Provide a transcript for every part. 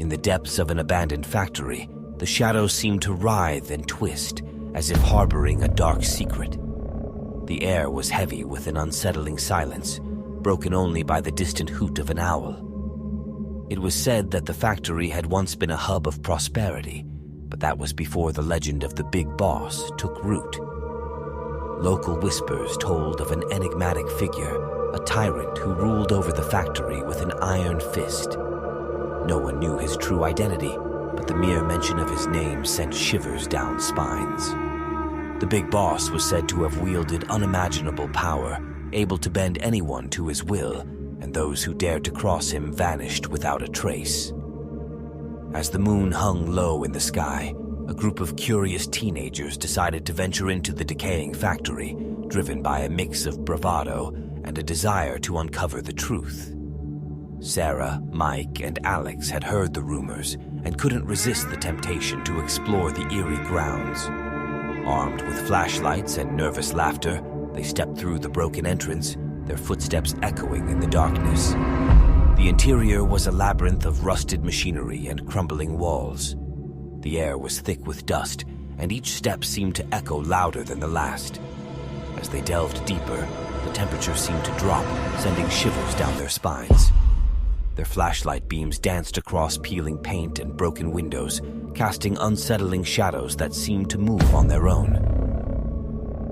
In the depths of an abandoned factory, the shadows seemed to writhe and twist, as if harboring a dark secret. The air was heavy with an unsettling silence, broken only by the distant hoot of an owl. It was said that the factory had once been a hub of prosperity, but that was before the legend of the Big Boss took root. Local whispers told of an enigmatic figure, a tyrant who ruled over the factory with an iron fist. No one knew his true identity, but the mere mention of his name sent shivers down spines. The Big Boss was said to have wielded unimaginable power, able to bend anyone to his will, and those who dared to cross him vanished without a trace. As the moon hung low in the sky, a group of curious teenagers decided to venture into the decaying factory, driven by a mix of bravado and a desire to uncover the truth. Sarah, Mike, and Alex had heard the rumors and couldn't resist the temptation to explore the eerie grounds. Armed with flashlights and nervous laughter, they stepped through the broken entrance, their footsteps echoing in the darkness. The interior was a labyrinth of rusted machinery and crumbling walls. The air was thick with dust, and each step seemed to echo louder than the last. As they delved deeper, the temperature seemed to drop, sending shivers down their spines. Their flashlight beams danced across peeling paint and broken windows, casting unsettling shadows that seemed to move on their own.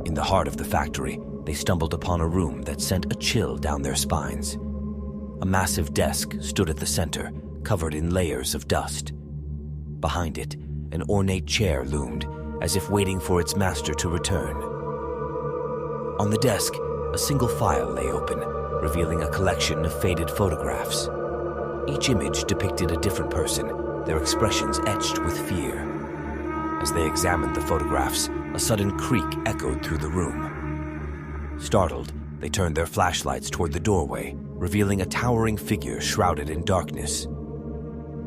In the heart of the factory, they stumbled upon a room that sent a chill down their spines. A massive desk stood at the center, covered in layers of dust. Behind it, an ornate chair loomed, as if waiting for its master to return. On the desk, a single file lay open, revealing a collection of faded photographs. Each image depicted a different person, their expressions etched with fear. As they examined the photographs, a sudden creak echoed through the room. Startled, they turned their flashlights toward the doorway, revealing a towering figure shrouded in darkness.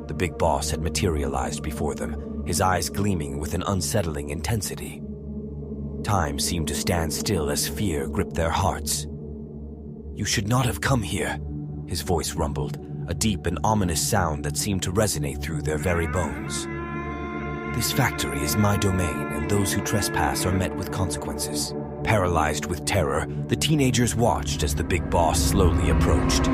The Big Boss had materialized before them, his eyes gleaming with an unsettling intensity. Time seemed to stand still as fear gripped their hearts. "You should not have come here," his voice rumbled, a deep and ominous sound that seemed to resonate through their very bones. "This factory is my domain, and those who trespass are met with consequences." Paralyzed with terror, the teenagers watched as the Big Boss slowly approached.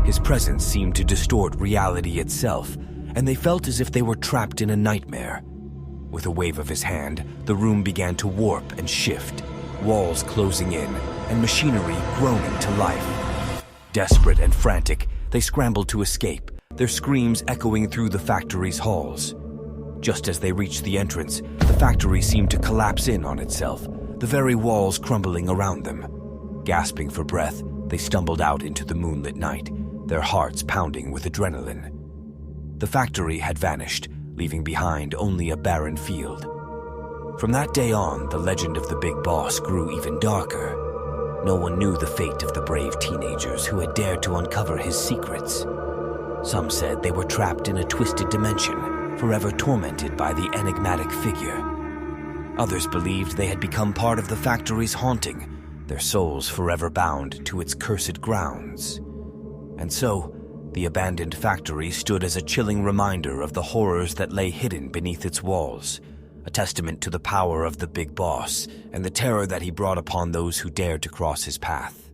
His presence seemed to distort reality itself, and they felt as if they were trapped in a nightmare. With a wave of his hand, the room began to warp and shift, walls closing in, and machinery groaning to life. Desperate and frantic, they scrambled to escape, their screams echoing through the factory's halls. Just as they reached the entrance, the factory seemed to collapse in on itself, the very walls crumbling around them. Gasping for breath, they stumbled out into the moonlit night, their hearts pounding with adrenaline. The factory had vanished, leaving behind only a barren field. From that day on, the legend of the Big Boss grew even darker. No one knew the fate of the brave teenagers who had dared to uncover his secrets. Some said they were trapped in a twisted dimension, forever tormented by the enigmatic figure. Others believed they had become part of the factory's haunting, their souls forever bound to its cursed grounds. And so, the abandoned factory stood as a chilling reminder of the horrors that lay hidden beneath its walls, a testament to the power of the Big Boss and the terror that he brought upon those who dared to cross his path.